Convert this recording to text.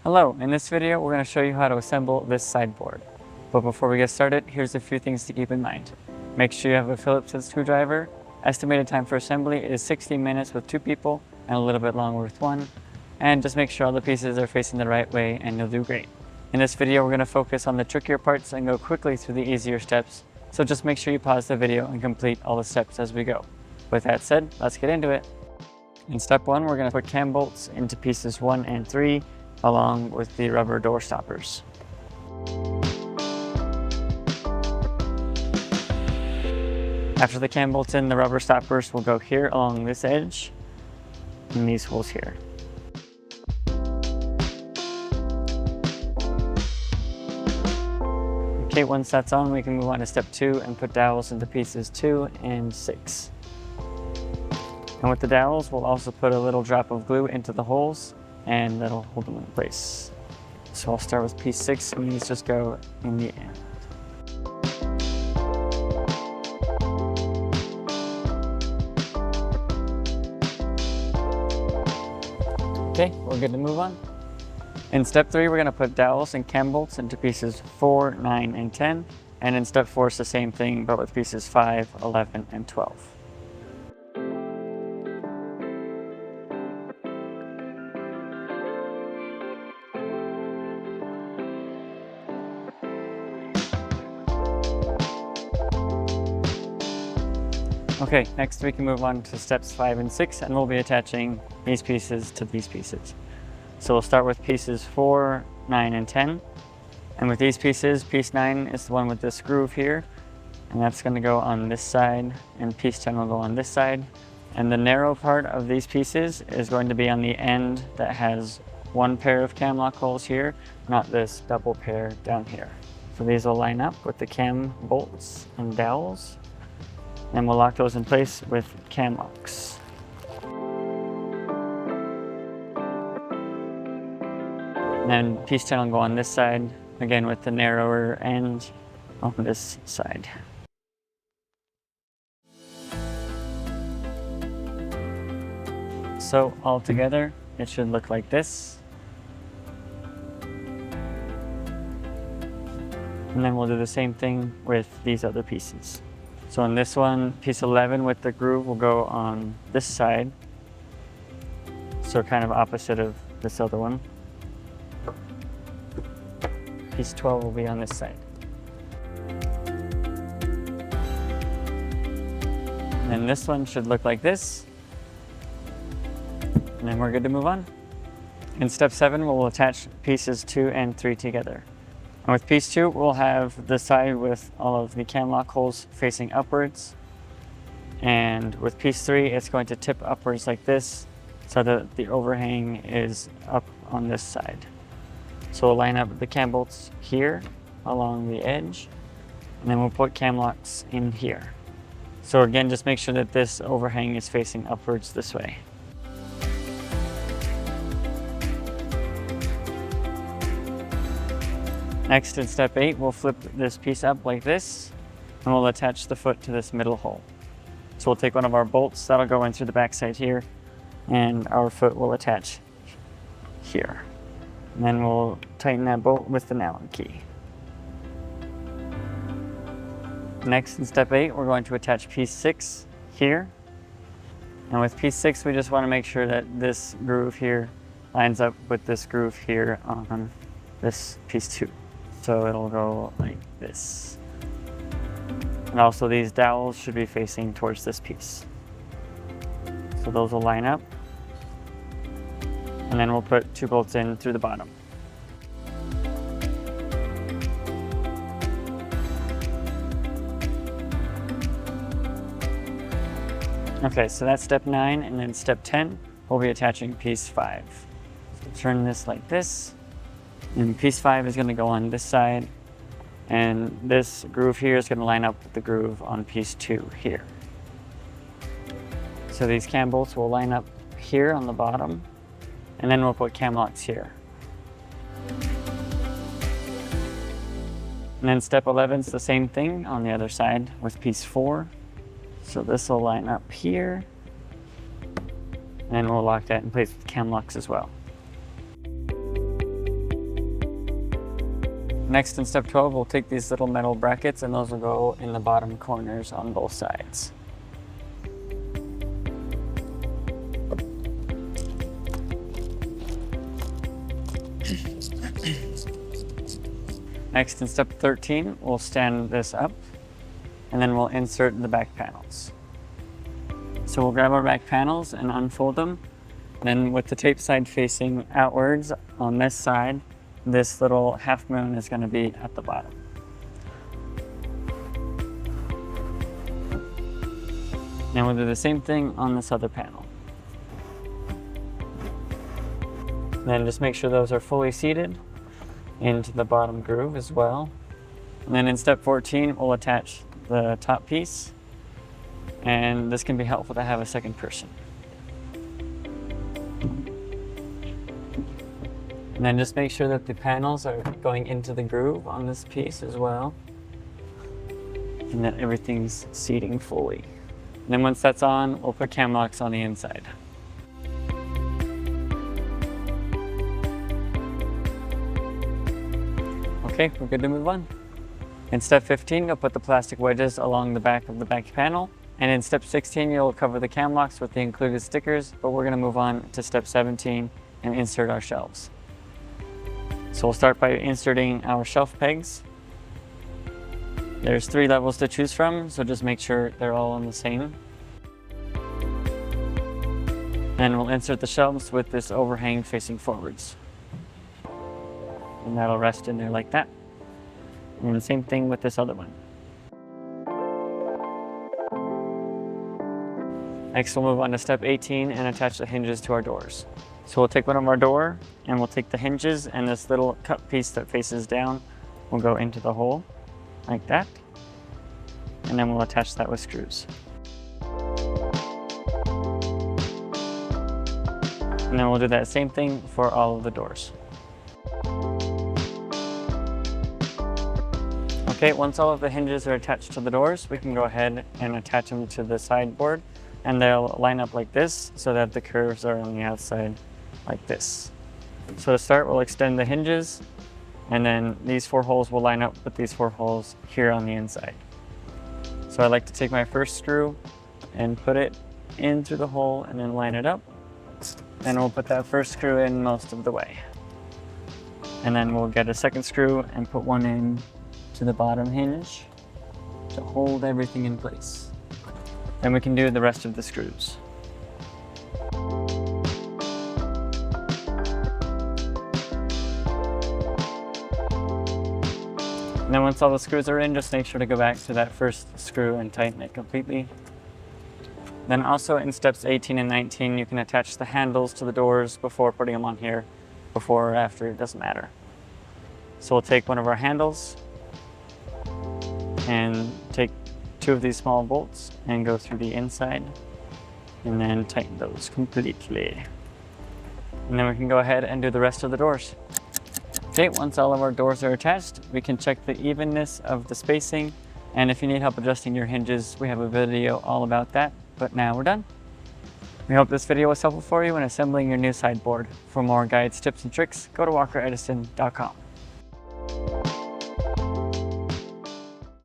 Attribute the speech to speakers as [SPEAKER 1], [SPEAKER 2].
[SPEAKER 1] Hello, in this video we're going to show you how to assemble this sideboard. But before we get started, here's a few things to keep in mind. Make sure you have a Phillips head screwdriver. Estimated time for assembly is 60 minutes with 2 people and a little bit longer with 1. And just make sure all the pieces are facing the right way and you'll do great. In this video we're going to focus on the trickier parts and go quickly through the easier steps. So just make sure you pause the video and complete all the steps as we go. With that said, let's get into it. In step 1, we're going to put cam bolts into pieces 1 and 3 along with the rubber door stoppers. After the cam bolts in, the rubber stoppers will go here along this edge and these holes here. Okay, once that's on, we can move on to step 2 and put dowels into pieces 2 and 6. And with the dowels, we'll also put a little drop of glue into the holes and that'll hold them in place. So I'll start with piece 6 and these just go in the end. Okay, we're good to move on. In step 3, we're going to put dowels and cam bolts into pieces 4, 9, and 10. And in step 4, it's the same thing, but with pieces 5, 11, and 12. Okay, next we can move on to steps 5 and 6, and we'll be attaching these pieces to these pieces. So we'll start with pieces 4, 9, and 10. And with these pieces, piece 9 is the one with this groove here, and that's going to go on this side, and piece 10 will go on this side. And the narrow part of these pieces is going to be on the end that has one pair of cam lock holes here, not this double pair down here. So these will line up with the cam bolts and dowels. And we'll lock those in place with cam locks. And then piece 10 will go on this side, again with the narrower end on this side. So all together, it should look like this. And then we'll do the same thing with these other pieces. So in this one, piece 11 with the groove will go on this side. So kind of opposite of this other one. Piece 12 will be on this side. And then this one should look like this. And then we're good to move on. In step 7, we'll attach pieces 2 and 3 together. And with piece 2, we'll have the side with all of the cam lock holes facing upwards. And with piece 3, it's going to tip upwards like this so that the overhang is up on this side. So we'll line up the cam bolts here along the edge, and then we'll put cam locks in here. So again, just make sure that this overhang is facing upwards this way. Next, in step 8, we'll flip this piece up like this, and we'll attach the foot to this middle hole. So we'll take one of our bolts, that'll go in through the back side here, and our foot will attach here. And then we'll tighten that bolt with the Allen key. Next, in step 8, we're going to attach piece 6 here. And with piece 6, we just want to make sure that this groove here lines up with this groove here on this piece 2. So it'll go like this. And also these dowels should be facing towards this piece. So those will line up. And then we'll put 2 bolts in through the bottom. Okay, so that's step 9, and then step 10, we'll be attaching piece 5. So turn this like this. And piece 5 is going to go on this side, and this groove here is going to line up with the groove on piece 2 here. So these cam bolts will line up here on the bottom, and then we'll put cam locks here. And then step 11 is the same thing on the other side with piece 4. So this will line up here, and we'll lock that in place with cam locks as well. Next, in step 12, we'll take these little metal brackets and those will go in the bottom corners on both sides. Next, in step 13, we'll stand this up and then we'll insert the back panels. So we'll grab our back panels and unfold them. Then with the tape side facing outwards on this side, this little half moon is going to be at the bottom. Now we'll do the same thing on this other panel. Then just make sure those are fully seated into the bottom groove as well. And then in step 14, we'll attach the top piece. And this can be helpful to have a second person. And then just make sure that the panels are going into the groove on this piece as well. And that everything's seating fully. And then once that's on, we'll put cam locks on the inside. Okay, we're good to move on. In step 15, you'll put the plastic wedges along the back of the back panel. And in step 16, you'll cover the cam locks with the included stickers, but we're gonna move on to step 17 and insert our shelves. So we'll start by inserting our shelf pegs. There's 3 levels to choose from, so just make sure they're all on the same. Then we'll insert the shelves with this overhang facing forwards. And that'll rest in there like that. And the same thing with this other one. Next, we'll move on to step 18 and attach the hinges to our doors. So we'll take one of our door and we'll take the hinges and this little cut piece that faces down will go into the hole like that. And then we'll attach that with screws. And then we'll do that same thing for all of the doors. Okay, once all of the hinges are attached to the doors, we can go ahead and attach them to the sideboard, and they'll line up like this so that the curves are on the outside like this. So to start, we'll extend the hinges, and then these 4 holes will line up with these 4 holes here on the inside. So I like to take my first screw and put it in through the hole and then line it up. Then we'll put that first screw in most of the way. And then we'll get a second screw and put one in to the bottom hinge to hold everything in place. Then we can do the rest of the screws. And then once all the screws are in, just make sure to go back to that first screw and tighten it completely. Then also in steps 18 and 19, you can attach the handles to the doors before putting them on here, before or after, it doesn't matter. So we'll take one of our handles and take 2 of these small bolts and go through the inside and then tighten those completely. And then we can go ahead and do the rest of the doors. Okay, once all of our doors are attached, we can check the evenness of the spacing. And if you need help adjusting your hinges, we have a video all about that. But now we're done. We hope this video was helpful for you in assembling your new sideboard. For more guides, tips, and tricks, go to walkeredison.com.